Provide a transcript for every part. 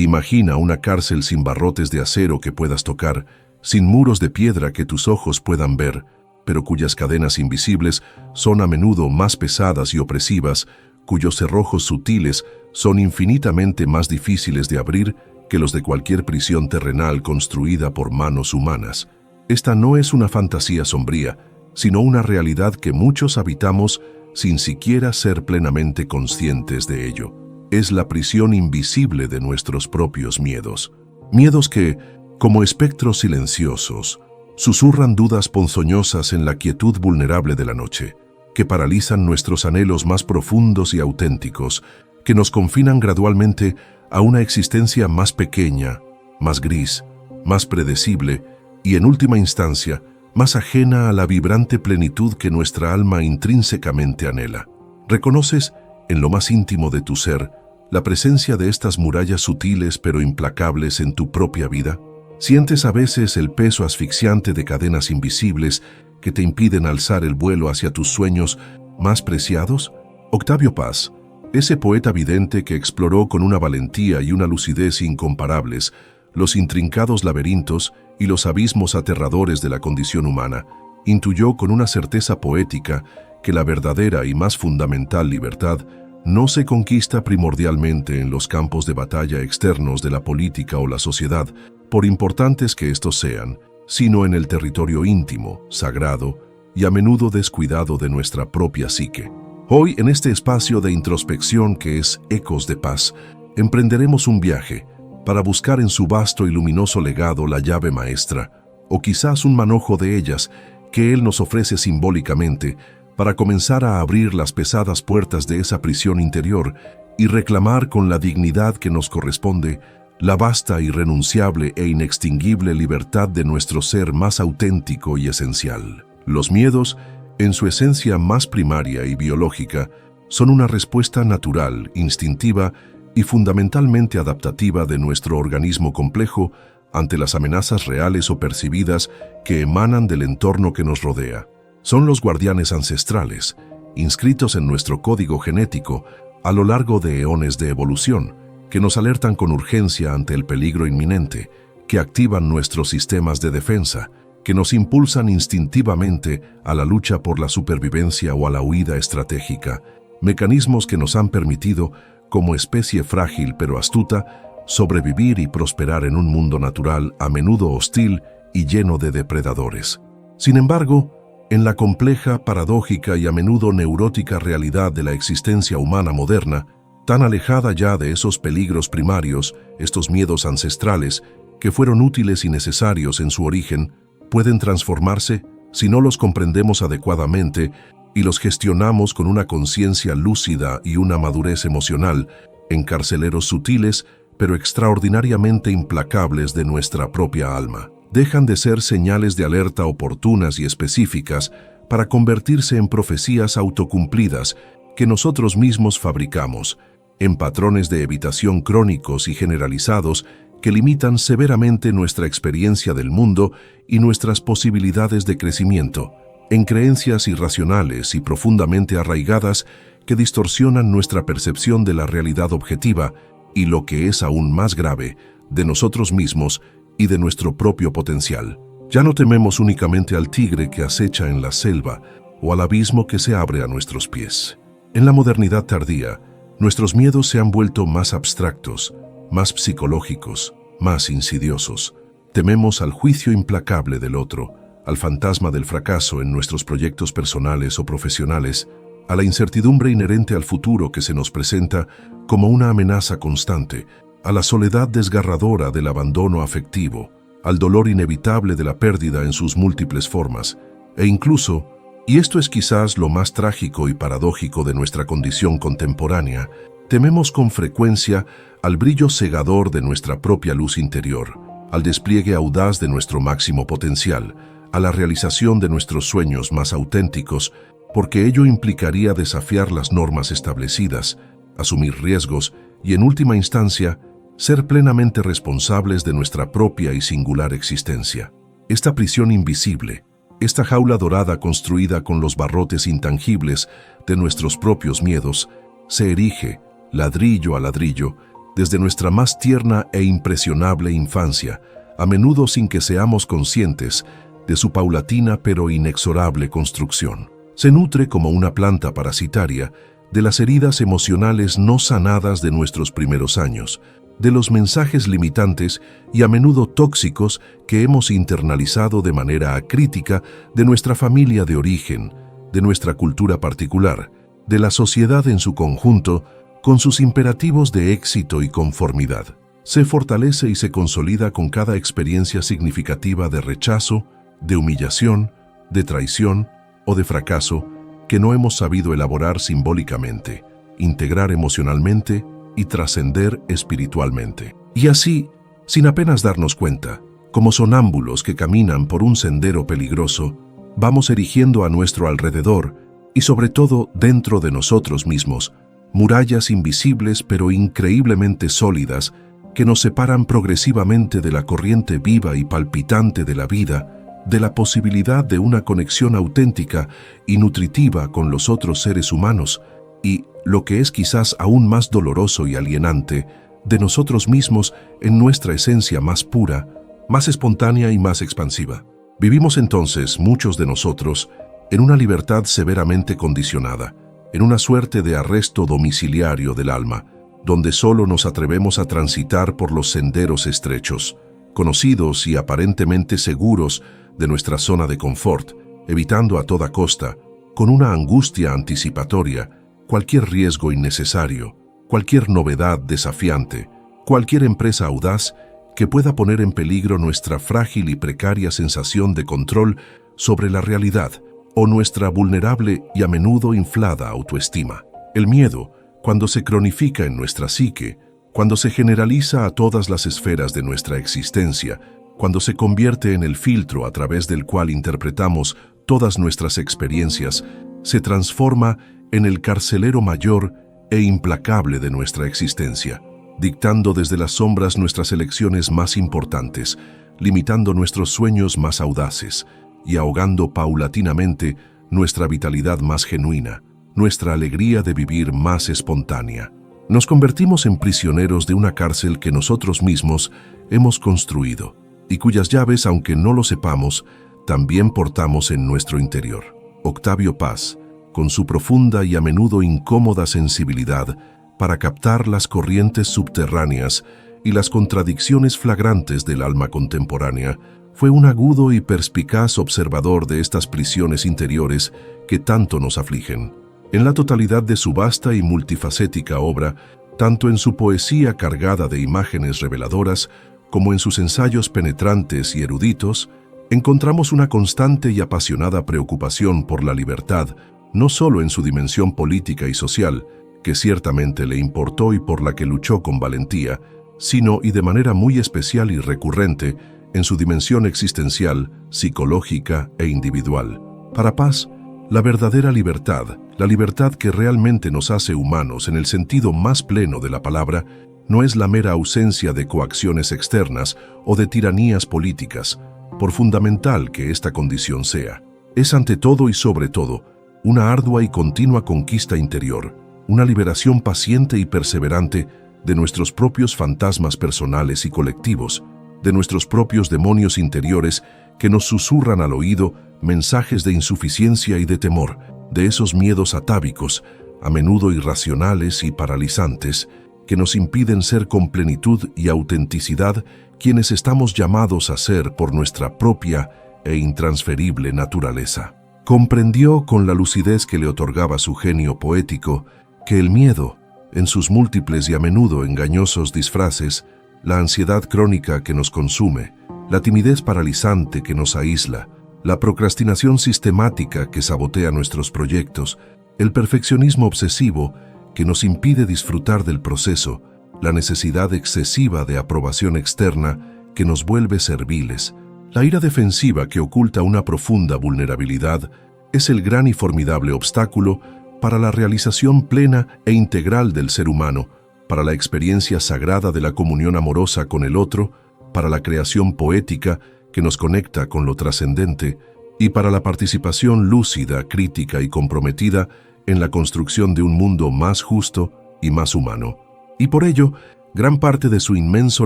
Imagina una cárcel sin barrotes de acero que puedas tocar, sin muros de piedra que tus ojos puedan ver, pero cuyas cadenas invisibles son a menudo más pesadas y opresivas, cuyos cerrojos sutiles son infinitamente más difíciles de abrir que los de cualquier prisión terrenal construida por manos humanas. Esta no es una fantasía sombría, sino una realidad que muchos habitamos sin siquiera ser plenamente conscientes de ello. Es la prisión invisible de nuestros propios miedos. Miedos que, como espectros silenciosos, susurran dudas ponzoñosas en la quietud vulnerable de la noche, que paralizan nuestros anhelos más profundos y auténticos, que nos confinan gradualmente a una existencia más pequeña, más gris, más predecible y, en última instancia, más ajena a la vibrante plenitud que nuestra alma intrínsecamente anhela. ¿Reconoces, en lo más íntimo de tu ser, la presencia de estas murallas sutiles pero implacables en tu propia vida? ¿Sientes a veces el peso asfixiante de cadenas invisibles que te impiden alzar el vuelo hacia tus sueños más preciados? Octavio Paz, ese poeta vidente que exploró con una valentía y una lucidez incomparables los intrincados laberintos y los abismos aterradores de la condición humana, intuyó con una certeza poética que la verdadera y más fundamental libertad no se conquista primordialmente en los campos de batalla externos de la política o la sociedad, por importantes que estos sean, sino en el territorio íntimo, sagrado y a menudo descuidado de nuestra propia psique. Hoy, en este espacio de introspección que es Ecos de Paz, emprenderemos un viaje para buscar en su vasto y luminoso legado la llave maestra, o quizás un manojo de ellas que él nos ofrece simbólicamente para comenzar a abrir las pesadas puertas de esa prisión interior y reclamar con la dignidad que nos corresponde la vasta, irrenunciable e inextinguible libertad de nuestro ser más auténtico y esencial. Los miedos, en su esencia más primaria y biológica, son una respuesta natural, instintiva y fundamentalmente adaptativa de nuestro organismo complejo ante las amenazas reales o percibidas que emanan del entorno que nos rodea. Son los guardianes ancestrales, inscritos en nuestro código genético a lo largo de eones de evolución, que nos alertan con urgencia ante el peligro inminente, que activan nuestros sistemas de defensa, que nos impulsan instintivamente a la lucha por la supervivencia o a la huida estratégica, mecanismos que nos han permitido, como especie frágil pero astuta, sobrevivir y prosperar en un mundo natural a menudo hostil y lleno de depredadores. Sin embargo, en la compleja, paradójica y a menudo neurótica realidad de la existencia humana moderna, tan alejada ya de esos peligros primarios, estos miedos ancestrales, que fueron útiles y necesarios en su origen, pueden transformarse, si no los comprendemos adecuadamente y los gestionamos con una conciencia lúcida y una madurez emocional, en carceleros sutiles pero extraordinariamente implacables de nuestra propia alma. Dejan de ser señales de alerta oportunas y específicas para convertirse en profecías autocumplidas que nosotros mismos fabricamos, en patrones de evitación crónicos y generalizados que limitan severamente nuestra experiencia del mundo y nuestras posibilidades de crecimiento, en creencias irracionales y profundamente arraigadas que distorsionan nuestra percepción de la realidad objetiva y, lo que es aún más grave, de nosotros mismos y de nuestro propio potencial. Ya no tememos únicamente al tigre que acecha en la selva o al abismo que se abre a nuestros pies. En la modernidad tardía, nuestros miedos se han vuelto más abstractos, más psicológicos, más insidiosos. Tememos al juicio implacable del otro, al fantasma del fracaso en nuestros proyectos personales o profesionales, a la incertidumbre inherente al futuro que se nos presenta como una amenaza constante, a la soledad desgarradora del abandono afectivo, al dolor inevitable de la pérdida en sus múltiples formas, e incluso, y esto es quizás lo más trágico y paradójico de nuestra condición contemporánea, tememos con frecuencia al brillo cegador de nuestra propia luz interior, al despliegue audaz de nuestro máximo potencial, a la realización de nuestros sueños más auténticos, porque ello implicaría desafiar las normas establecidas, asumir riesgos y, en última instancia, ser plenamente responsables de nuestra propia y singular existencia. Esta prisión invisible, esta jaula dorada construida con los barrotes intangibles de nuestros propios miedos, se erige, ladrillo a ladrillo, desde nuestra más tierna e impresionable infancia, a menudo sin que seamos conscientes de su paulatina pero inexorable construcción. Se nutre como una planta parasitaria de las heridas emocionales no sanadas de nuestros primeros años, de los mensajes limitantes y a menudo tóxicos que hemos internalizado de manera acrítica de nuestra familia de origen, de nuestra cultura particular, de la sociedad en su conjunto, con sus imperativos de éxito y conformidad. Se fortalece y se consolida con cada experiencia significativa de rechazo, de humillación, de traición o de fracaso que no hemos sabido elaborar simbólicamente, integrar emocionalmente y trascender espiritualmente. Y así, sin apenas darnos cuenta, como sonámbulos que caminan por un sendero peligroso, vamos erigiendo a nuestro alrededor y sobre todo dentro de nosotros mismos, murallas invisibles pero increíblemente sólidas que nos separan progresivamente de la corriente viva y palpitante de la vida, de la posibilidad de una conexión auténtica y nutritiva con los otros seres humanos y, lo que es quizás aún más doloroso y alienante, de nosotros mismos en nuestra esencia más pura, más espontánea y más expansiva. Vivimos entonces, muchos de nosotros, en una libertad severamente condicionada, en una suerte de arresto domiciliario del alma, donde solo nos atrevemos a transitar por los senderos estrechos, conocidos y aparentemente seguros de nuestra zona de confort, evitando a toda costa, con una angustia anticipatoria, cualquier riesgo innecesario, cualquier novedad desafiante, cualquier empresa audaz que pueda poner en peligro nuestra frágil y precaria sensación de control sobre la realidad o nuestra vulnerable y a menudo inflada autoestima. El miedo, cuando se cronifica en nuestra psique, cuando se generaliza a todas las esferas de nuestra existencia, cuando se convierte en el filtro a través del cual interpretamos todas nuestras experiencias, se transforma en el carcelero mayor e implacable de nuestra existencia, dictando desde las sombras nuestras elecciones más importantes, limitando nuestros sueños más audaces y ahogando paulatinamente nuestra vitalidad más genuina, nuestra alegría de vivir más espontánea. Nos convertimos en prisioneros de una cárcel que nosotros mismos hemos construido y cuyas llaves, aunque no lo sepamos, también portamos en nuestro interior. Octavio Paz, con su profunda y a menudo incómoda sensibilidad para captar las corrientes subterráneas y las contradicciones flagrantes del alma contemporánea, fue un agudo y perspicaz observador de estas prisiones interiores que tanto nos afligen. En la totalidad de su vasta y multifacética obra, tanto en su poesía cargada de imágenes reveladoras, como en sus ensayos penetrantes y eruditos, encontramos una constante y apasionada preocupación por la libertad, no solo en su dimensión política y social, que ciertamente le importó y por la que luchó con valentía, sino y de manera muy especial y recurrente en su dimensión existencial, psicológica e individual. Para Paz, la verdadera libertad, la libertad que realmente nos hace humanos en el sentido más pleno de la palabra, no es la mera ausencia de coacciones externas o de tiranías políticas, por fundamental que esta condición sea. Es ante todo y sobre todo una ardua y continua conquista interior, una liberación paciente y perseverante de nuestros propios fantasmas personales y colectivos, de nuestros propios demonios interiores que nos susurran al oído mensajes de insuficiencia y de temor, de esos miedos atávicos, a menudo irracionales y paralizantes, que nos impiden ser con plenitud y autenticidad quienes estamos llamados a ser por nuestra propia e intransferible naturaleza. Comprendió con la lucidez que le otorgaba su genio poético que el miedo, en sus múltiples y a menudo engañosos disfraces, la ansiedad crónica que nos consume, la timidez paralizante que nos aísla, la procrastinación sistemática que sabotea nuestros proyectos, el perfeccionismo obsesivo que nos impide disfrutar del proceso, la necesidad excesiva de aprobación externa que nos vuelve serviles, la ira defensiva que oculta una profunda vulnerabilidad, es el gran y formidable obstáculo para la realización plena e integral del ser humano, para la experiencia sagrada de la comunión amorosa con el otro, para la creación poética que nos conecta con lo trascendente y para la participación lúcida, crítica y comprometida en la construcción de un mundo más justo y más humano. Y por ello, Gran parte de su inmenso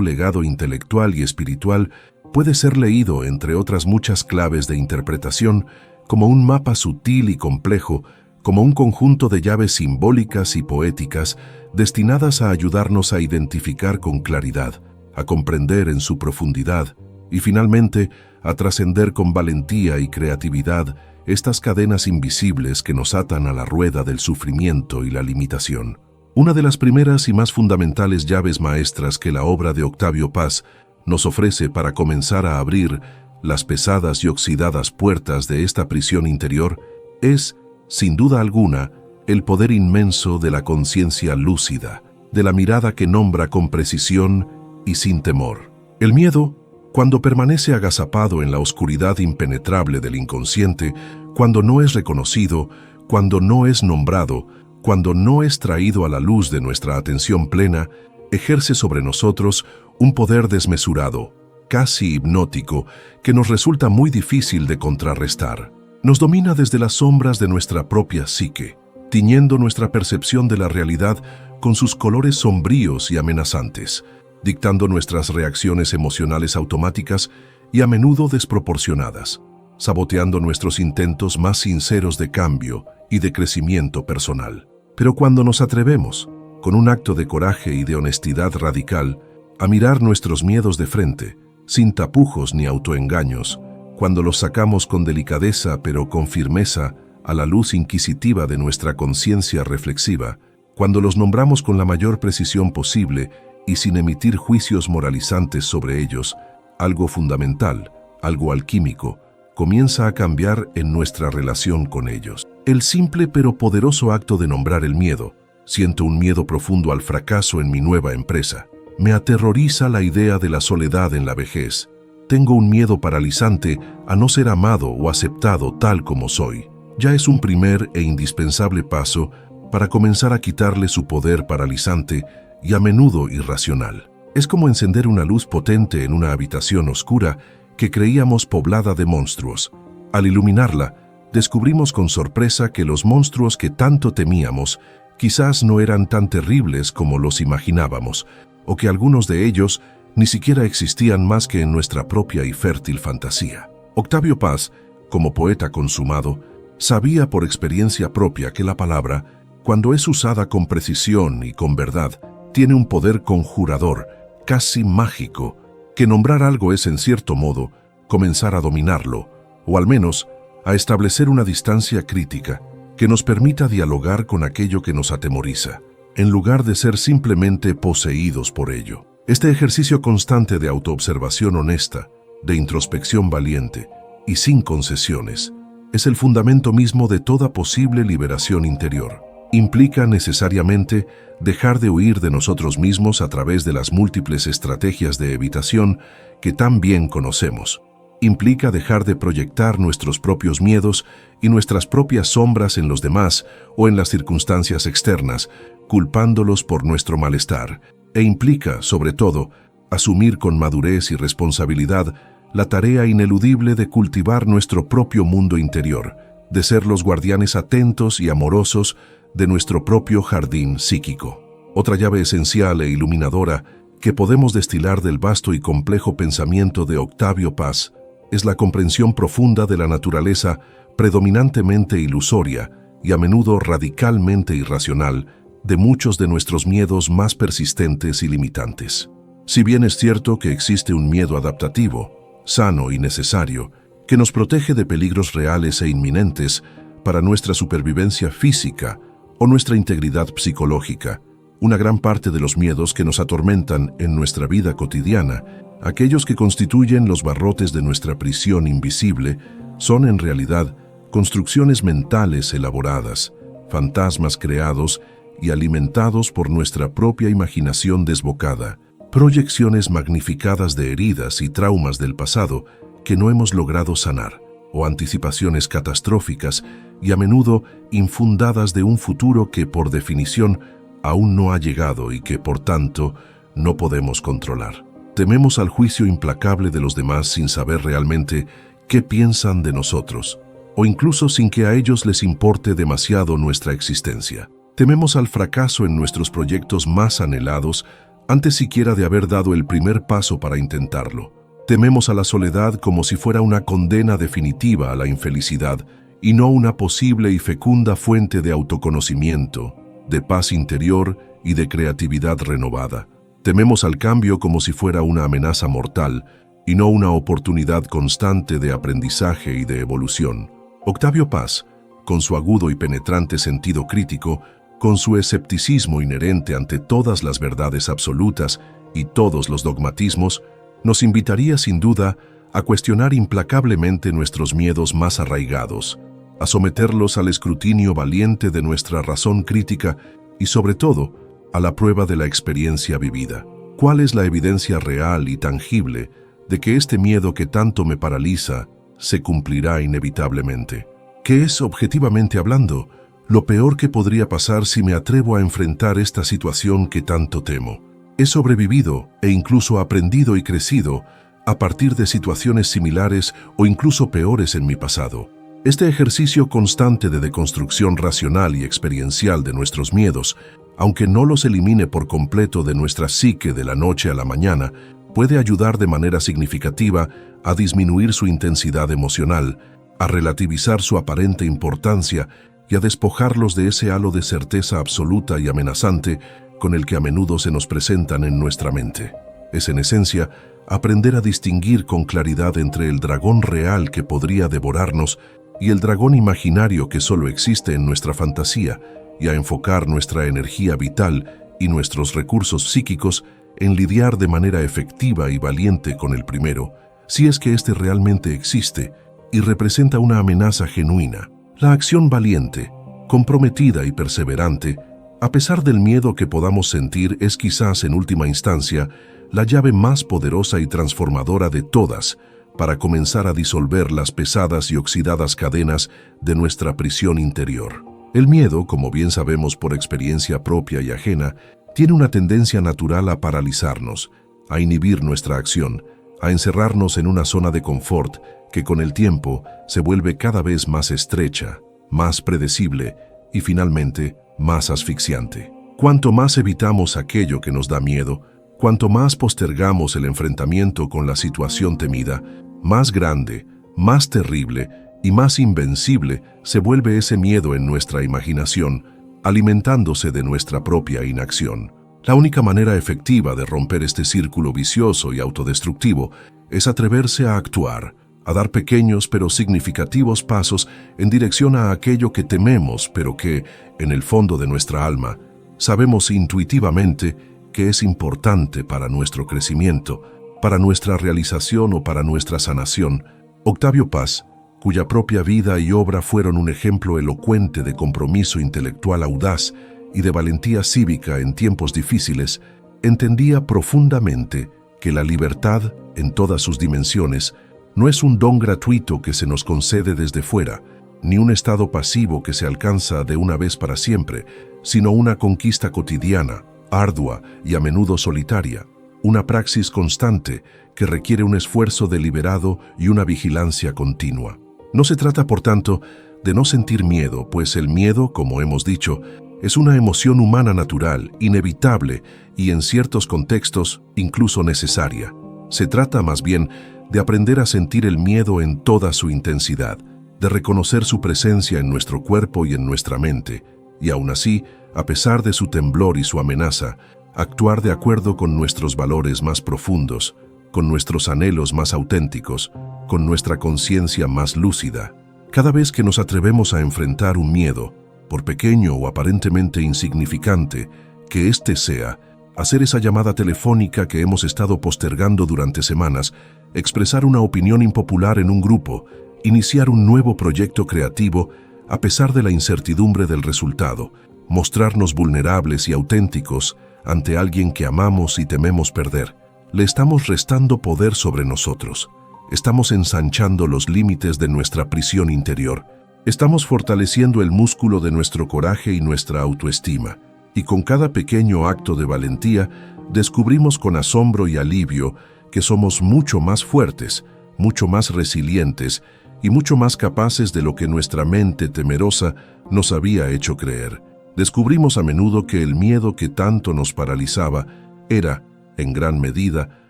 legado intelectual y espiritual puede ser leído, entre otras muchas claves de interpretación, como un mapa sutil y complejo, como un conjunto de llaves simbólicas y poéticas destinadas a ayudarnos a identificar con claridad, a comprender en su profundidad y finalmente a trascender con valentía y creatividad estas cadenas invisibles que nos atan a la rueda del sufrimiento y la limitación. Una de las primeras y más fundamentales llaves maestras que la obra de Octavio Paz nos ofrece para comenzar a abrir las pesadas y oxidadas puertas de esta prisión interior es, sin duda alguna, el poder inmenso de la conciencia lúcida, de la mirada que nombra con precisión y sin temor. El miedo, cuando permanece agazapado en la oscuridad impenetrable del inconsciente, cuando no es reconocido, cuando no es nombrado, cuando no es traído a la luz de nuestra atención plena, ejerce sobre nosotros un poder desmesurado, casi hipnótico, que nos resulta muy difícil de contrarrestar. Nos domina desde las sombras de nuestra propia psique, tiñendo nuestra percepción de la realidad con sus colores sombríos y amenazantes, dictando nuestras reacciones emocionales automáticas y a menudo desproporcionadas, saboteando nuestros intentos más sinceros de cambio y de crecimiento personal. Pero cuando nos atrevemos, con un acto de coraje y de honestidad radical, a mirar nuestros miedos de frente, sin tapujos ni autoengaños, cuando los sacamos con delicadeza pero con firmeza a la luz inquisitiva de nuestra conciencia reflexiva, cuando los nombramos con la mayor precisión posible y sin emitir juicios moralizantes sobre ellos, algo fundamental, algo alquímico, comienza a cambiar en nuestra relación con ellos. El simple pero poderoso acto de nombrar el miedo, siento un miedo profundo al fracaso en mi nueva empresa. Me aterroriza la idea de la soledad en la vejez. Tengo un miedo paralizante a no ser amado o aceptado tal como soy. Ya es un primer e indispensable paso para comenzar a quitarle su poder paralizante y a menudo irracional. Es como encender una luz potente en una habitación oscura que creíamos poblada de monstruos. Al iluminarla, descubrimos con sorpresa que los monstruos que tanto temíamos quizás no eran tan terribles como los imaginábamos, o que algunos de ellos ni siquiera existían más que en nuestra propia y fértil fantasía. Octavio Paz, como poeta consumado, sabía por experiencia propia que la palabra, cuando es usada con precisión y con verdad, tiene un poder conjurador, casi mágico, que nombrar algo es en cierto modo comenzar a dominarlo, o al menos a establecer una distancia crítica que nos permita dialogar con aquello que nos atemoriza, en lugar de ser simplemente poseídos por ello. Este ejercicio constante de autoobservación honesta, de introspección valiente y sin concesiones, es el fundamento mismo de toda posible liberación interior. Implica necesariamente dejar de huir de nosotros mismos a través de las múltiples estrategias de evitación que tan bien conocemos. Implica dejar de proyectar nuestros propios miedos y nuestras propias sombras en los demás o en las circunstancias externas, culpándolos por nuestro malestar. E implica, sobre todo, asumir con madurez y responsabilidad la tarea ineludible de cultivar nuestro propio mundo interior, de ser los guardianes atentos y amorosos de nuestro propio jardín psíquico. Otra llave esencial e iluminadora que podemos destilar del vasto y complejo pensamiento de Octavio Paz es la comprensión profunda de la naturaleza predominantemente ilusoria y a menudo radicalmente irracional de muchos de nuestros miedos más persistentes y limitantes. Si bien es cierto que existe un miedo adaptativo, sano y necesario, que nos protege de peligros reales e inminentes para nuestra supervivencia física o nuestra integridad psicológica, una gran parte de los miedos que nos atormentan en nuestra vida cotidiana, aquellos que constituyen los barrotes de nuestra prisión invisible, son en realidad construcciones mentales elaboradas, fantasmas creados y alimentados por nuestra propia imaginación desbocada, proyecciones magnificadas de heridas y traumas del pasado que no hemos logrado sanar, o anticipaciones catastróficas y a menudo infundadas de un futuro que por definición aún no ha llegado y que por tanto no podemos controlar. Tememos al juicio implacable de los demás sin saber realmente qué piensan de nosotros, o incluso sin que a ellos les importe demasiado nuestra existencia. Tememos al fracaso en nuestros proyectos más anhelados antes siquiera de haber dado el primer paso para intentarlo. Tememos a la soledad como si fuera una condena definitiva a la infelicidad y no una posible y fecunda fuente de autoconocimiento, de paz interior y de creatividad renovada. Tememos al cambio como si fuera una amenaza mortal y no una oportunidad constante de aprendizaje y de evolución. Octavio Paz, con su agudo y penetrante sentido crítico, con su escepticismo inherente ante todas las verdades absolutas y todos los dogmatismos, nos invitaría sin duda a cuestionar implacablemente nuestros miedos más arraigados, a someterlos al escrutinio valiente de nuestra razón crítica y, sobre todo, a la prueba de la experiencia vivida. ¿Cuál es la evidencia real y tangible de que este miedo que tanto me paraliza se cumplirá inevitablemente? ¿Qué es, objetivamente hablando, lo peor que podría pasar si me atrevo a enfrentar esta situación que tanto temo? He sobrevivido e incluso aprendido y crecido a partir de situaciones similares o incluso peores en mi pasado. Este ejercicio constante de deconstrucción racional y experiencial de nuestros miedos, aunque no los elimine por completo de nuestra psique de la noche a la mañana, puede ayudar de manera significativa a disminuir su intensidad emocional, a relativizar su aparente importancia y a despojarlos de ese halo de certeza absoluta y amenazante con el que a menudo se nos presentan en nuestra mente. Es, en esencia, aprender a distinguir con claridad entre el dragón real que podría devorarnos y el dragón imaginario que solo existe en nuestra fantasía, y a enfocar nuestra energía vital y nuestros recursos psíquicos en lidiar de manera efectiva y valiente con el primero, si es que éste realmente existe y representa una amenaza genuina. La acción valiente, comprometida y perseverante, a pesar del miedo que podamos sentir, es quizás en última instancia la llave más poderosa y transformadora de todas para comenzar a disolver las pesadas y oxidadas cadenas de nuestra prisión interior. El miedo, como bien sabemos por experiencia propia y ajena, tiene una tendencia natural a paralizarnos, a inhibir nuestra acción, a encerrarnos en una zona de confort que con el tiempo se vuelve cada vez más estrecha, más predecible y finalmente más asfixiante. Cuanto más evitamos aquello que nos da miedo, cuanto más postergamos el enfrentamiento con la situación temida, más grande, más terrible y más invencible se vuelve ese miedo en nuestra imaginación, alimentándose de nuestra propia inacción. La única manera efectiva de romper este círculo vicioso y autodestructivo es atreverse a actuar, a dar pequeños pero significativos pasos en dirección a aquello que tememos, pero que, en el fondo de nuestra alma, sabemos intuitivamente que es importante para nuestro crecimiento, para nuestra realización o para nuestra sanación. Octavio Paz, cuya propia vida y obra fueron un ejemplo elocuente de compromiso intelectual audaz y de valentía cívica en tiempos difíciles, entendía profundamente que la libertad, en todas sus dimensiones, no es un don gratuito que se nos concede desde fuera, ni un estado pasivo que se alcanza de una vez para siempre, sino una conquista cotidiana, ardua y a menudo solitaria, una praxis constante que requiere un esfuerzo deliberado y una vigilancia continua. No se trata, por tanto, de no sentir miedo, pues el miedo, como hemos dicho, es una emoción humana natural, inevitable y en ciertos contextos incluso necesaria. Se trata más bien de aprender a sentir el miedo en toda su intensidad, de reconocer su presencia en nuestro cuerpo y en nuestra mente, y aún así, a pesar de su temblor y su amenaza, actuar de acuerdo con nuestros valores más profundos, con nuestros anhelos más auténticos, con nuestra conciencia más lúcida. Cada vez que nos atrevemos a enfrentar un miedo, por pequeño o aparentemente insignificante que éste sea, hacer esa llamada telefónica que hemos estado postergando durante semanas, expresar una opinión impopular en un grupo, iniciar un nuevo proyecto creativo a pesar de la incertidumbre del resultado, mostrarnos vulnerables y auténticos ante alguien que amamos y tememos perder, le estamos restando poder sobre nosotros. Estamos ensanchando los límites de nuestra prisión interior. Estamos fortaleciendo el músculo de nuestro coraje y nuestra autoestima. Y con cada pequeño acto de valentía, descubrimos con asombro y alivio que somos mucho más fuertes, mucho más resilientes y mucho más capaces de lo que nuestra mente temerosa nos había hecho creer. Descubrimos a menudo que el miedo que tanto nos paralizaba era, en gran medida,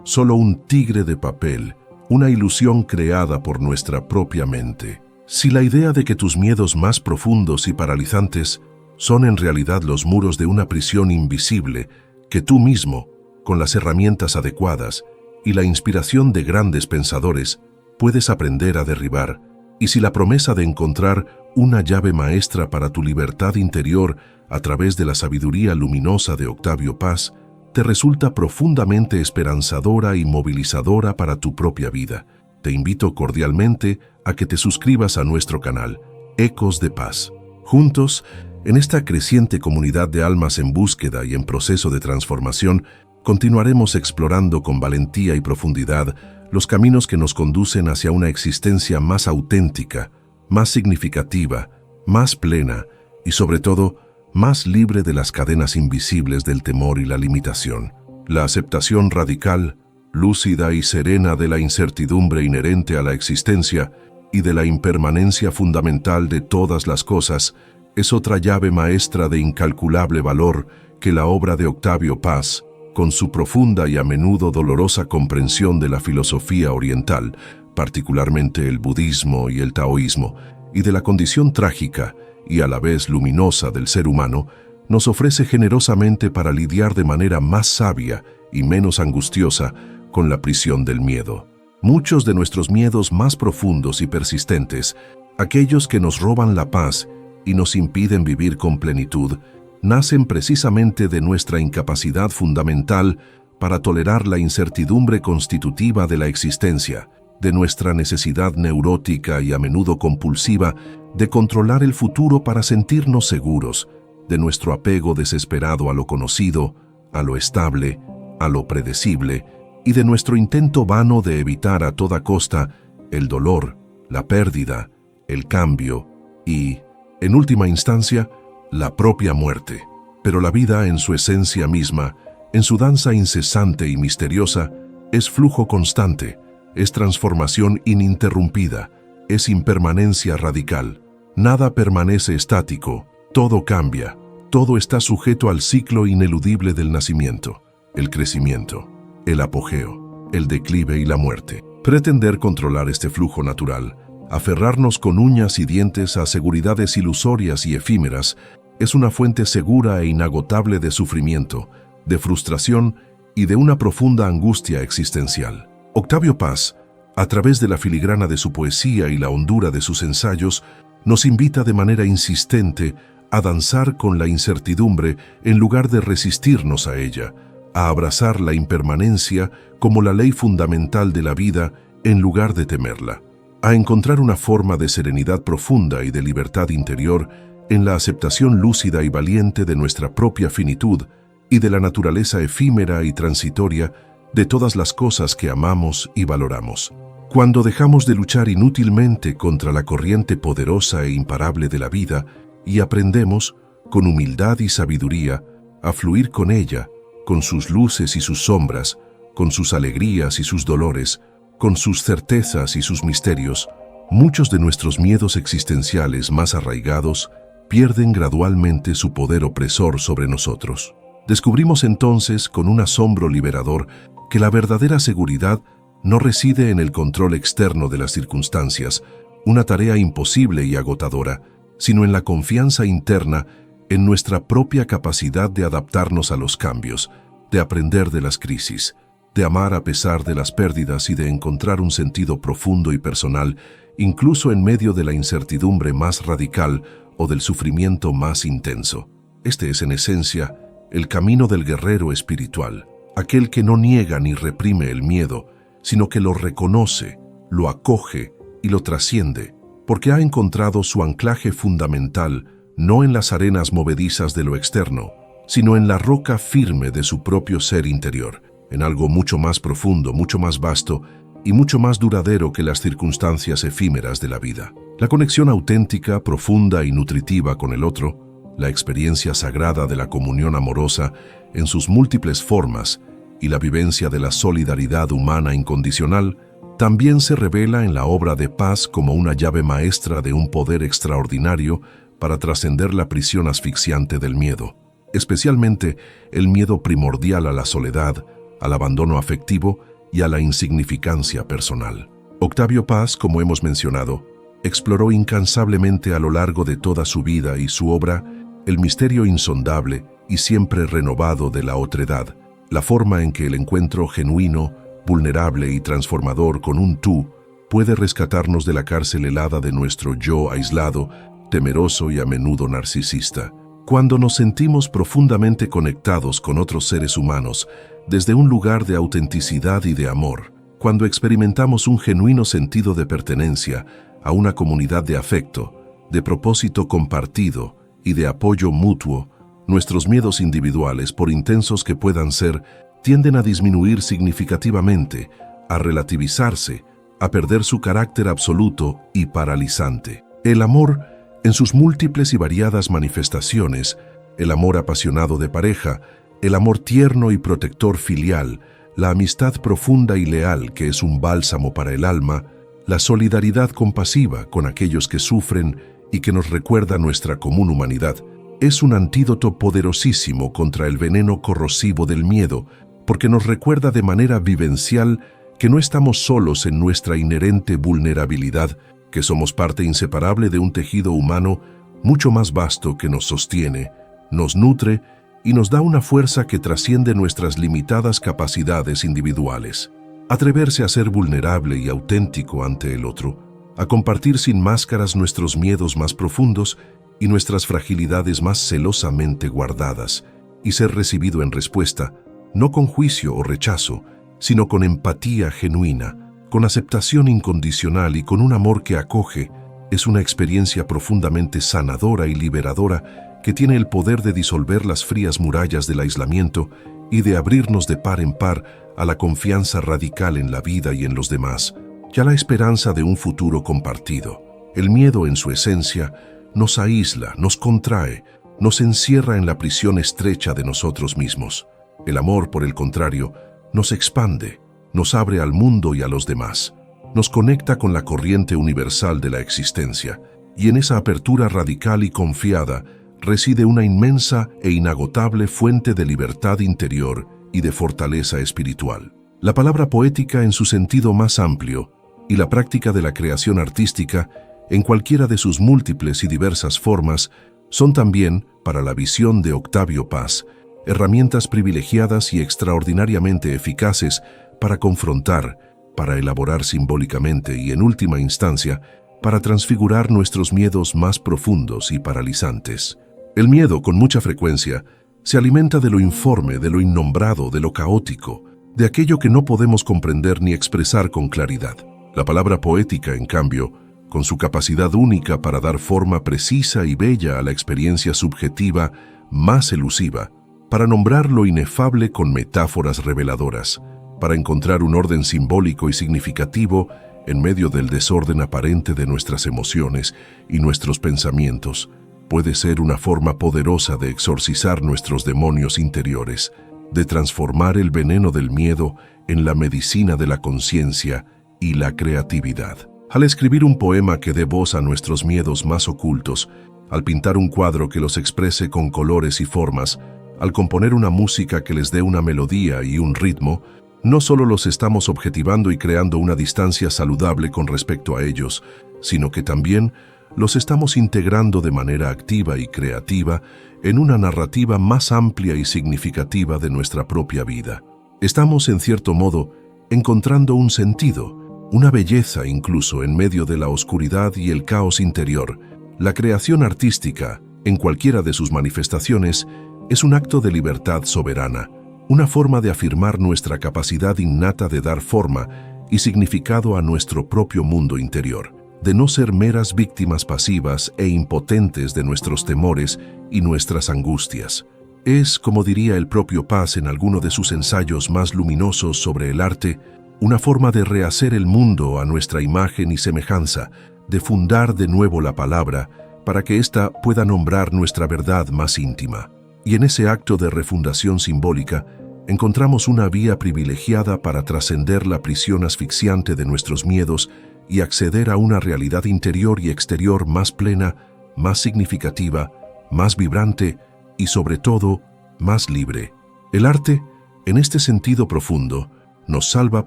solo un tigre de papel, una ilusión creada por nuestra propia mente. Si la idea de que tus miedos más profundos y paralizantes son en realidad los muros de una prisión invisible que tú mismo, con las herramientas adecuadas y la inspiración de grandes pensadores, puedes aprender a derribar, y si la promesa de encontrar una llave maestra para tu libertad interior a través de la sabiduría luminosa de Octavio Paz te resulta profundamente esperanzadora y movilizadora para tu propia vida, te invito cordialmente a que te suscribas a nuestro canal, Ecos de Paz. Juntos, en esta creciente comunidad de almas en búsqueda y en proceso de transformación, continuaremos explorando con valentía y profundidad los caminos que nos conducen hacia una existencia más auténtica, más significativa, más plena y, sobre todo, más libre de las cadenas invisibles del temor y la limitación. La aceptación radical, lúcida y serena de la incertidumbre inherente a la existencia y de la impermanencia fundamental de todas las cosas es otra llave maestra de incalculable valor que la obra de Octavio Paz, con su profunda y a menudo dolorosa comprensión de la filosofía oriental, particularmente el budismo y el taoísmo, y de la condición trágica y a la vez luminosa del ser humano, nos ofrece generosamente para lidiar de manera más sabia y menos angustiosa con la prisión del miedo. Muchos de nuestros miedos más profundos y persistentes, aquellos que nos roban la paz y nos impiden vivir con plenitud, nacen precisamente de nuestra incapacidad fundamental para tolerar la incertidumbre constitutiva de la existencia, de nuestra necesidad neurótica y a menudo compulsiva de controlar el futuro para sentirnos seguros, de nuestro apego desesperado a lo conocido, a lo estable, a lo predecible, y de nuestro intento vano de evitar a toda costa el dolor, la pérdida, el cambio y, en última instancia, la propia muerte. Pero la vida en su esencia misma, en su danza incesante y misteriosa, es flujo constante, es transformación ininterrumpida, es impermanencia radical. Nada permanece estático, todo cambia, todo está sujeto al ciclo ineludible del nacimiento, el crecimiento, el apogeo, el declive y la muerte. Pretender controlar este flujo natural, aferrarnos con uñas y dientes a seguridades ilusorias y efímeras, es una fuente segura e inagotable de sufrimiento, de frustración y de una profunda angustia existencial. Octavio Paz, a través de la filigrana de su poesía y la hondura de sus ensayos, nos invita de manera insistente a danzar con la incertidumbre en lugar de resistirnos a ella, a abrazar la impermanencia como la ley fundamental de la vida en lugar de temerla, a encontrar una forma de serenidad profunda y de libertad interior en la aceptación lúcida y valiente de nuestra propia finitud y de la naturaleza efímera y transitoria de todas las cosas que amamos y valoramos. Cuando dejamos de luchar inútilmente contra la corriente poderosa e imparable de la vida y aprendemos, con humildad y sabiduría, a fluir con ella, con sus luces y sus sombras, con sus alegrías y sus dolores, con sus certezas y sus misterios, muchos de nuestros miedos existenciales más arraigados pierden gradualmente su poder opresor sobre nosotros. Descubrimos entonces, con un asombro liberador, que la verdadera seguridad no reside en el control externo de las circunstancias, una tarea imposible y agotadora, sino en la confianza interna en nuestra propia capacidad de adaptarnos a los cambios, de aprender de las crisis, de amar a pesar de las pérdidas y de encontrar un sentido profundo y personal, incluso en medio de la incertidumbre más radical o del sufrimiento más intenso. Este es, en esencia, el camino del guerrero espiritual, aquel que no niega ni reprime el miedo, sino que lo reconoce, lo acoge y lo trasciende, porque ha encontrado su anclaje fundamental no en las arenas movedizas de lo externo, sino en la roca firme de su propio ser interior, en algo mucho más profundo, mucho más vasto y mucho más duradero que las circunstancias efímeras de la vida. La conexión auténtica, profunda y nutritiva con el otro, la experiencia sagrada de la comunión amorosa en sus múltiples formas y la vivencia de la solidaridad humana incondicional, también se revela en la obra de Paz como una llave maestra de un poder extraordinario para trascender la prisión asfixiante del miedo. especialmente el miedo primordial a la soledad, al abandono afectivo y a la insignificancia personal. Octavio Paz, como hemos mencionado, exploró incansablemente a lo largo de toda su vida y su obra el misterio insondable y siempre renovado de la otredad, la forma en que el encuentro genuino, vulnerable y transformador con un tú puede rescatarnos de la cárcel helada de nuestro yo aislado, temeroso y a menudo narcisista. Cuando nos sentimos profundamente conectados con otros seres humanos, desde un lugar de autenticidad y de amor, cuando experimentamos un genuino sentido de pertenencia a una comunidad de afecto, de propósito compartido y de apoyo mutuo, nuestros miedos individuales, por intensos que puedan ser, tienden a disminuir significativamente, a relativizarse, a perder su carácter absoluto y paralizante. El amor, en sus múltiples y variadas manifestaciones, el amor apasionado de pareja, el amor tierno y protector filial, la amistad profunda y leal que es un bálsamo para el alma, la solidaridad compasiva con aquellos que sufren y que nos recuerda nuestra común humanidad, es un antídoto poderosísimo contra el veneno corrosivo del miedo, porque nos recuerda de manera vivencial que no estamos solos en nuestra inherente vulnerabilidad, que somos parte inseparable de un tejido humano mucho más vasto que nos sostiene, nos nutre y nos da una fuerza que trasciende nuestras limitadas capacidades individuales. Atreverse a ser vulnerable y auténtico ante el otro, a compartir sin máscaras nuestros miedos más profundos y nuestras fragilidades más celosamente guardadas, y ser recibido en respuesta, no con juicio o rechazo, sino con empatía genuina, con aceptación incondicional y con un amor que acoge, es una experiencia profundamente sanadora y liberadora que tiene el poder de disolver las frías murallas del aislamiento y de abrirnos de par en par a la confianza radical en la vida y en los demás, y a la esperanza de un futuro compartido. El miedo, en su esencia, nos aísla, nos contrae, nos encierra en la prisión estrecha de nosotros mismos. El amor, por el contrario, nos expande, nos abre al mundo y a los demás, nos conecta con la corriente universal de la existencia, y en esa apertura radical y confiada reside una inmensa e inagotable fuente de libertad interior y de fortaleza espiritual. La palabra poética en su sentido más amplio y la práctica de la creación artística, en cualquiera de sus múltiples y diversas formas, son también, para la visión de Octavio Paz, herramientas privilegiadas y extraordinariamente eficaces para confrontar, para elaborar simbólicamente y, en última instancia, para transfigurar nuestros miedos más profundos y paralizantes. El miedo, con mucha frecuencia, se alimenta de lo informe, de lo innombrado, de lo caótico, de aquello que no podemos comprender ni expresar con claridad. La palabra poética, en cambio, con su capacidad única para dar forma precisa y bella a la experiencia subjetiva más elusiva, para nombrar lo inefable con metáforas reveladoras, para encontrar un orden simbólico y significativo en medio del desorden aparente de nuestras emociones y nuestros pensamientos, puede ser una forma poderosa de exorcizar nuestros demonios interiores, de transformar el veneno del miedo en la medicina de la conciencia y la creatividad. Al escribir un poema que dé voz a nuestros miedos más ocultos, al pintar un cuadro que los exprese con colores y formas, al componer una música que les dé una melodía y un ritmo, no solo los estamos objetivando y creando una distancia saludable con respecto a ellos, sino que también los estamos integrando de manera activa y creativa en una narrativa más amplia y significativa de nuestra propia vida. Estamos, en cierto modo, encontrando un sentido, una belleza incluso en medio de la oscuridad y el caos interior. La creación artística, en cualquiera de sus manifestaciones, es un acto de libertad soberana, una forma de afirmar nuestra capacidad innata de dar forma y significado a nuestro propio mundo interior, de no ser meras víctimas pasivas e impotentes de nuestros temores y nuestras angustias. Es, como diría el propio Paz en alguno de sus ensayos más luminosos sobre el arte, una forma de rehacer el mundo a nuestra imagen y semejanza, de fundar de nuevo la palabra para que ésta pueda nombrar nuestra verdad más íntima. Y en ese acto de refundación simbólica, encontramos una vía privilegiada para trascender la prisión asfixiante de nuestros miedos y acceder a una realidad interior y exterior más plena, más significativa, más vibrante y sobre todo, más libre. El arte, en este sentido profundo, nos salva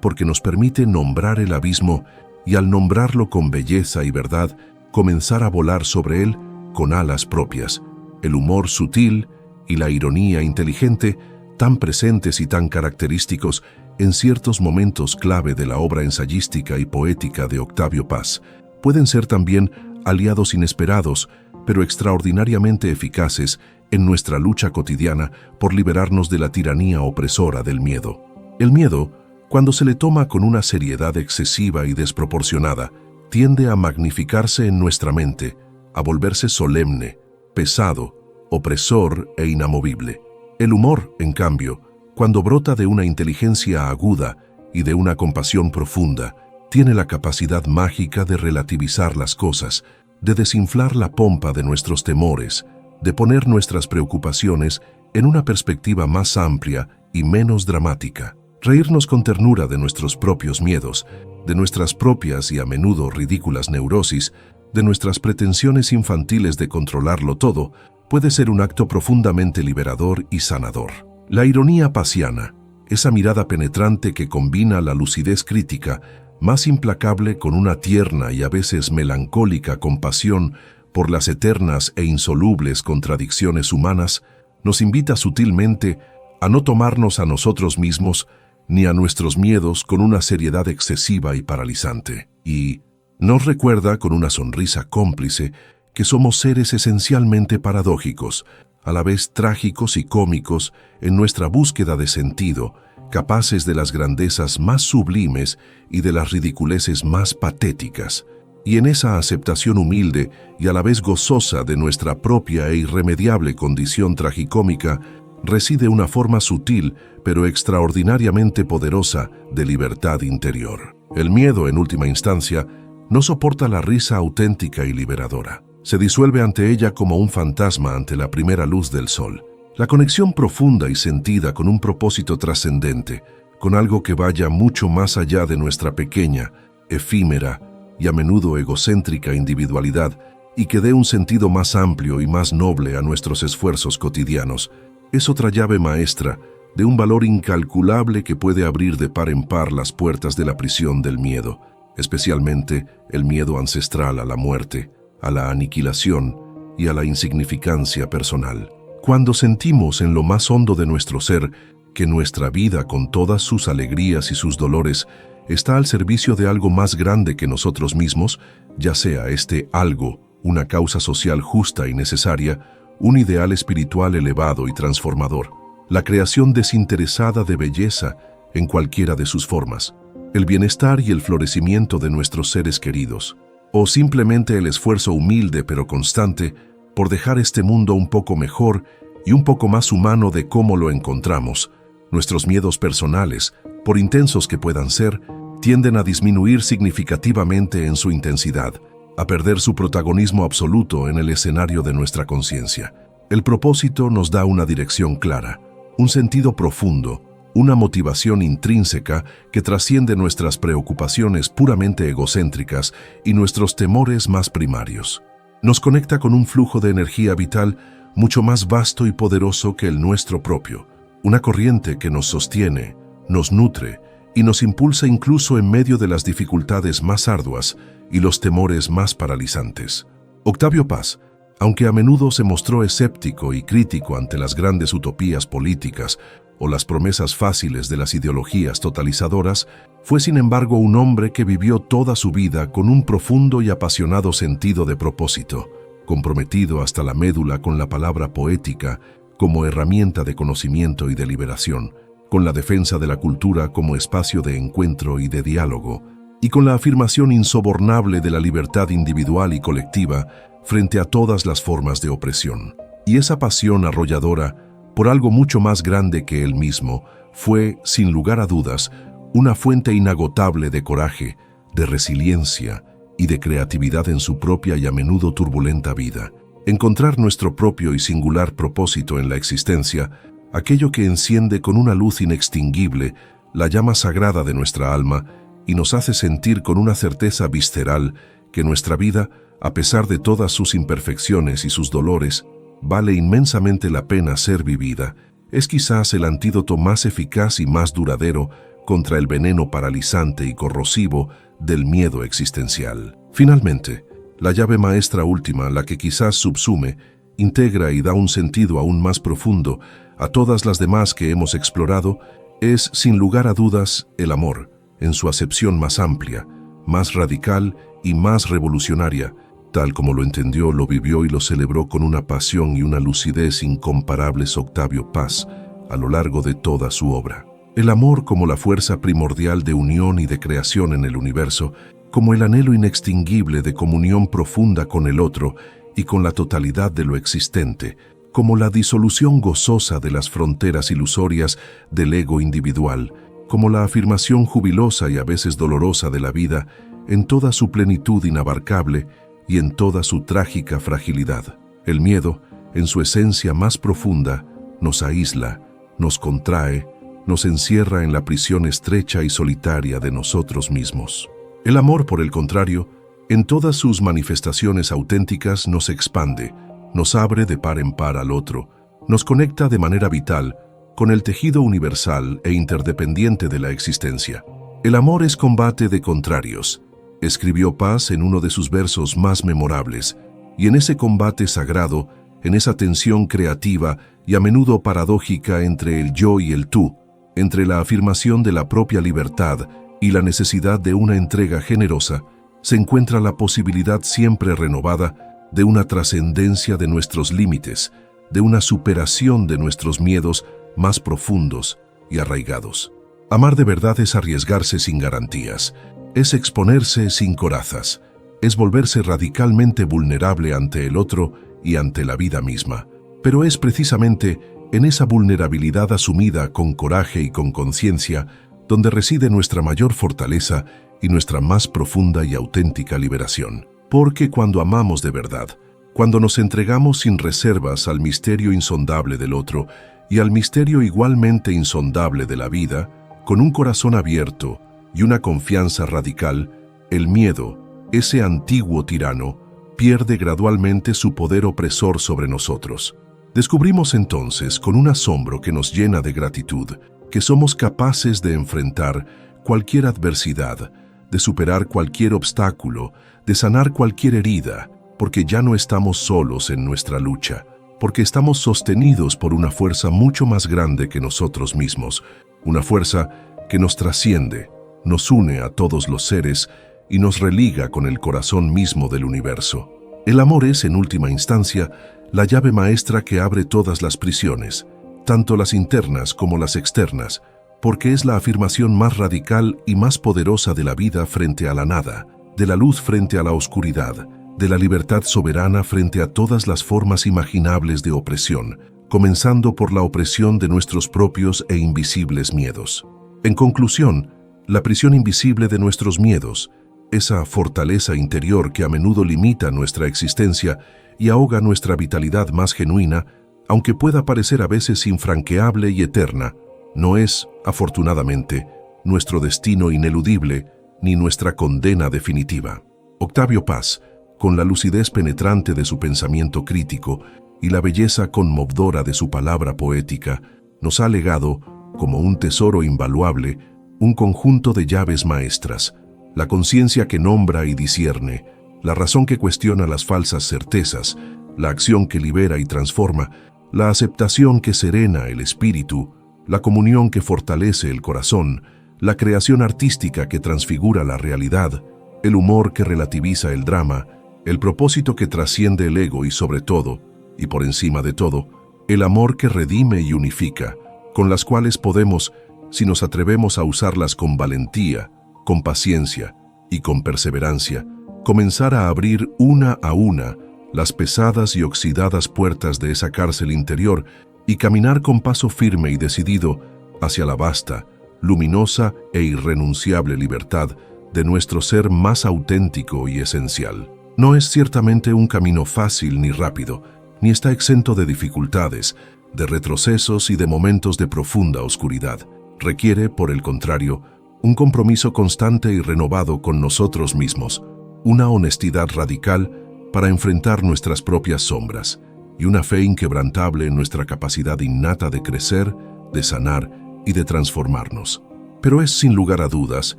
porque nos permite nombrar el abismo y al nombrarlo con belleza y verdad, comenzar a volar sobre él con alas propias. El humor sutil y la ironía inteligente, tan presentes y tan característicos en ciertos momentos clave de la obra ensayística y poética de Octavio Paz, pueden ser también aliados inesperados, pero extraordinariamente eficaces en nuestra lucha cotidiana por liberarnos de la tiranía opresora del miedo. El miedo, cuando se le toma con una seriedad excesiva y desproporcionada, tiende a magnificarse en nuestra mente, a volverse solemne, pesado, opresor e inamovible. El humor, en cambio, cuando brota de una inteligencia aguda y de una compasión profunda, tiene la capacidad mágica de relativizar las cosas, de desinflar la pompa de nuestros temores, de poner nuestras preocupaciones en una perspectiva más amplia y menos dramática. Reírnos con ternura de nuestros propios miedos, de nuestras propias y a menudo ridículas neurosis, de nuestras pretensiones infantiles de controlarlo todo, puede ser un acto profundamente liberador y sanador. La ironía pasiana, esa mirada penetrante que combina la lucidez crítica, más implacable con una tierna y a veces melancólica compasión por las eternas e insolubles contradicciones humanas, nos invita sutilmente a no tomarnos a nosotros mismos ni a nuestros miedos con una seriedad excesiva y paralizante. Y nos recuerda con una sonrisa cómplice que somos seres esencialmente paradójicos, a la vez trágicos y cómicos en nuestra búsqueda de sentido, capaces de las grandezas más sublimes y de las ridiculeces más patéticas. Y en esa aceptación humilde y a la vez gozosa de nuestra propia e irremediable condición tragicómica, reside una forma sutil pero extraordinariamente poderosa de libertad interior. El miedo, en última instancia, no soporta la risa auténtica y liberadora. Se disuelve ante ella como un fantasma ante la primera luz del sol. La conexión profunda y sentida con un propósito trascendente, con algo que vaya mucho más allá de nuestra pequeña, efímera y a menudo egocéntrica individualidad y que dé un sentido más amplio y más noble a nuestros esfuerzos cotidianos, es otra llave maestra de un valor incalculable que puede abrir de par en par las puertas de la prisión del miedo, especialmente el miedo ancestral a la muerte, a la aniquilación y a la insignificancia personal. Cuando sentimos en lo más hondo de nuestro ser que nuestra vida, con todas sus alegrías y sus dolores, está al servicio de algo más grande que nosotros mismos, ya sea este algo una causa social justa y necesaria, un ideal espiritual elevado y transformador, la creación desinteresada de belleza en cualquiera de sus formas, el bienestar y el florecimiento de nuestros seres queridos, o simplemente el esfuerzo humilde pero constante por dejar este mundo un poco mejor y un poco más humano de cómo lo encontramos. Nuestros miedos personales, por intensos que puedan ser, tienden a disminuir significativamente en su intensidad, a perder su protagonismo absoluto en el escenario de nuestra conciencia. El propósito nos da una dirección clara, un sentido profundo, una motivación intrínseca que trasciende nuestras preocupaciones puramente egocéntricas y nuestros temores más primarios. Nos conecta con un flujo de energía vital mucho más vasto y poderoso que el nuestro propio, una corriente que nos sostiene, nos nutre y nos impulsa incluso en medio de las dificultades más arduas y los temores más paralizantes. Octavio Paz, aunque a menudo se mostró escéptico y crítico ante las grandes utopías políticas o las promesas fáciles de las ideologías totalizadoras, fue sin embargo un hombre que vivió toda su vida con un profundo y apasionado sentido de propósito, comprometido hasta la médula con la palabra poética como herramienta de conocimiento y de liberación, con la defensa de la cultura como espacio de encuentro y de diálogo, y con la afirmación insobornable de la libertad individual y colectiva frente a todas las formas de opresión. Y esa pasión arrolladora, por algo mucho más grande que él mismo, fue, sin lugar a dudas, una fuente inagotable de coraje, de resiliencia y de creatividad en su propia y a menudo turbulenta vida. Encontrar nuestro propio y singular propósito en la existencia, aquello que enciende con una luz inextinguible la llama sagrada de nuestra alma y nos hace sentir con una certeza visceral que nuestra vida, a pesar de todas sus imperfecciones y sus dolores, vale inmensamente la pena ser vivida, es quizás el antídoto más eficaz y más duradero contra el veneno paralizante y corrosivo del miedo existencial. Finalmente, la llave maestra última, la que quizás subsume, integra y da un sentido aún más profundo a todas las demás que hemos explorado, es, sin lugar a dudas, el amor, en su acepción más amplia, más radical y más revolucionaria, tal como lo entendió, lo vivió y lo celebró con una pasión y una lucidez incomparables Octavio Paz a lo largo de toda su obra. El amor como la fuerza primordial de unión y de creación en el universo, como el anhelo inextinguible de comunión profunda con el otro y con la totalidad de lo existente, como la disolución gozosa de las fronteras ilusorias del ego individual, como la afirmación jubilosa y a veces dolorosa de la vida en toda su plenitud inabarcable y en toda su trágica fragilidad. El miedo, en su esencia más profunda, nos aísla, nos contrae, nos encierra en la prisión estrecha y solitaria de nosotros mismos. El amor, por el contrario, en todas sus manifestaciones auténticas nos expande, nos abre de par en par al otro, nos conecta de manera vital con el tejido universal e interdependiente de la existencia. El amor es combate de contrarios, escribió Paz en uno de sus versos más memorables, y en ese combate sagrado, en esa tensión creativa y a menudo paradójica entre el yo y el tú, entre la afirmación de la propia libertad y la necesidad de una entrega generosa, se encuentra la posibilidad siempre renovada de una trascendencia de nuestros límites, de una superación de nuestros miedos más profundos y arraigados. Amar de verdad es arriesgarse sin garantías, es exponerse sin corazas, es volverse radicalmente vulnerable ante el otro y ante la vida misma. Pero es precisamente en esa vulnerabilidad asumida con coraje y con conciencia donde reside nuestra mayor fortaleza y nuestra más profunda y auténtica liberación. Porque cuando amamos de verdad, cuando nos entregamos sin reservas al misterio insondable del otro y al misterio igualmente insondable de la vida, con un corazón abierto y una confianza radical, el miedo, ese antiguo tirano, pierde gradualmente su poder opresor sobre nosotros. Descubrimos entonces, con un asombro que nos llena de gratitud, que somos capaces de enfrentar cualquier adversidad, de superar cualquier obstáculo, de sanar cualquier herida, porque ya no estamos solos en nuestra lucha, porque estamos sostenidos por una fuerza mucho más grande que nosotros mismos, una fuerza que nos trasciende, nos une a todos los seres y nos religa con el corazón mismo del universo. El amor es, en última instancia, la llave maestra que abre todas las prisiones, tanto las internas como las externas, porque es la afirmación más radical y más poderosa de la vida frente a la nada, de la luz frente a la oscuridad, de la libertad soberana frente a todas las formas imaginables de opresión, comenzando por la opresión de nuestros propios e invisibles miedos. En conclusión, la prisión invisible de nuestros miedos, esa fortaleza interior que a menudo limita nuestra existencia y ahoga nuestra vitalidad más genuina, aunque pueda parecer a veces infranqueable y eterna, no es, afortunadamente, nuestro destino ineludible ni nuestra condena definitiva. Octavio Paz, con la lucidez penetrante de su pensamiento crítico y la belleza conmovedora de su palabra poética, nos ha legado, como un tesoro invaluable, un conjunto de llaves maestras, la conciencia que nombra y discierne, la razón que cuestiona las falsas certezas, la acción que libera y transforma, la aceptación que serena el espíritu, la comunión que fortalece el corazón, la creación artística que transfigura la realidad, el humor que relativiza el drama, el propósito que trasciende el ego y sobre todo, y por encima de todo, el amor que redime y unifica, con las cuales podemos, si nos atrevemos a usarlas con valentía, con paciencia y con perseverancia, comenzar a abrir una a una las pesadas y oxidadas puertas de esa cárcel interior y caminar con paso firme y decidido hacia la vasta, luminosa e irrenunciable libertad de nuestro ser más auténtico y esencial. No es ciertamente un camino fácil ni rápido, ni está exento de dificultades, de retrocesos y de momentos de profunda oscuridad. Requiere, por el contrario, un compromiso constante y renovado con nosotros mismos, una honestidad radical para enfrentar nuestras propias sombras, y una fe inquebrantable en nuestra capacidad innata de crecer, de sanar y de transformarnos. Pero es, sin lugar a dudas,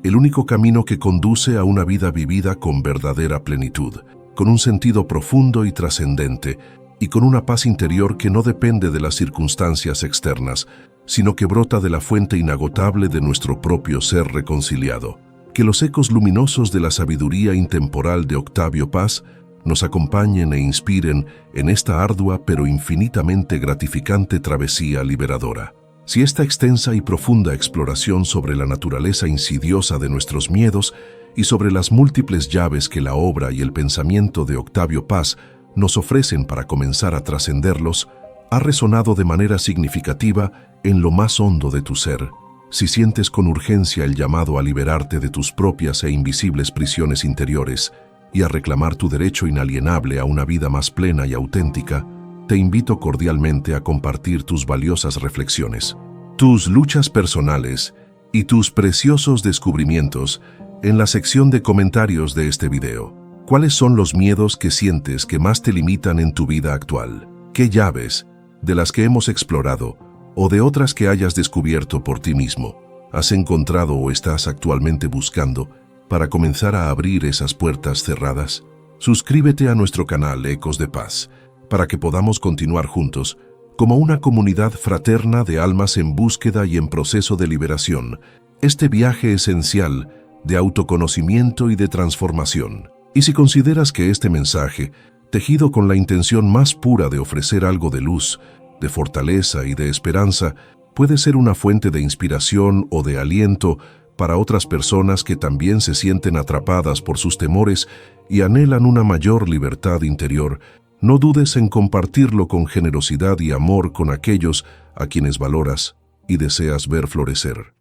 el único camino que conduce a una vida vivida con verdadera plenitud, con un sentido profundo y trascendente, y con una paz interior que no depende de las circunstancias externas, sino que brota de la fuente inagotable de nuestro propio ser reconciliado. Que los ecos luminosos de la sabiduría intemporal de Octavio Paz nos acompañen e inspiren en esta ardua pero infinitamente gratificante travesía liberadora. Si esta extensa y profunda exploración sobre la naturaleza insidiosa de nuestros miedos y sobre las múltiples llaves que la obra y el pensamiento de Octavio Paz nos ofrecen para comenzar a trascenderlos, ha resonado de manera significativa en lo más hondo de tu ser, si sientes con urgencia el llamado a liberarte de tus propias e invisibles prisiones interiores y a reclamar tu derecho inalienable a una vida más plena y auténtica, te invito cordialmente a compartir tus valiosas reflexiones, tus luchas personales y tus preciosos descubrimientos en la sección de comentarios de este video. ¿Cuáles son los miedos que sientes que más te limitan en tu vida actual? ¿Qué llaves, de las que hemos explorado, o de otras que hayas descubierto por ti mismo, has encontrado o estás actualmente buscando para comenzar a abrir esas puertas cerradas? Suscríbete a nuestro canal Ecos de Paz, para que podamos continuar juntos como una comunidad fraterna de almas en búsqueda y en proceso de liberación, este viaje esencial de autoconocimiento y de transformación. Y si consideras que este mensaje, tejido con la intención más pura de ofrecer algo de luz, de fortaleza y de esperanza, puede ser una fuente de inspiración o de aliento para otras personas que también se sienten atrapadas por sus temores y anhelan una mayor libertad interior, no dudes en compartirlo con generosidad y amor con aquellos a quienes valoras y deseas ver florecer.